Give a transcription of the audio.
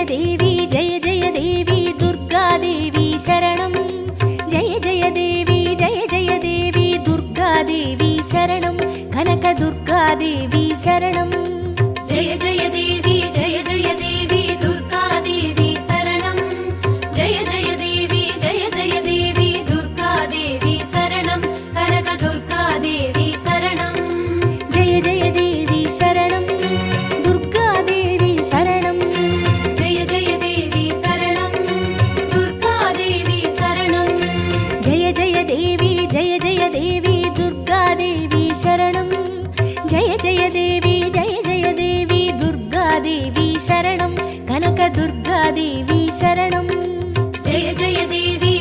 దేవి జయ జయ దేవి దుర్గాదేవి శరణం జయ జయ దేవి జయ జయ దేవి దుర్గాదేవి శరణం కనక దుర్గాదేవి శరణం జయ జయ దేవి జయ జయ దేవి దుర్గాదేవి శరణం జయ జయ దేవి జయ జయ దేవి దుర్గాదేవి శరణం కనక దుర్గాదేవి శరణం జయ జయ దేవి శరణం దుర్గాదేవి శరణం జయ జయ దేవి శరణం దుర్గాదేవి శరణం జయ జయ దేవి జయ జయ దేవి దుర్గాదేవి శరణం జయ జయ దేవి జయ జయ దేవి దుర్గాదేవి శరణం కనక దుర్గాదేవి శరణం జయ జయ దేవి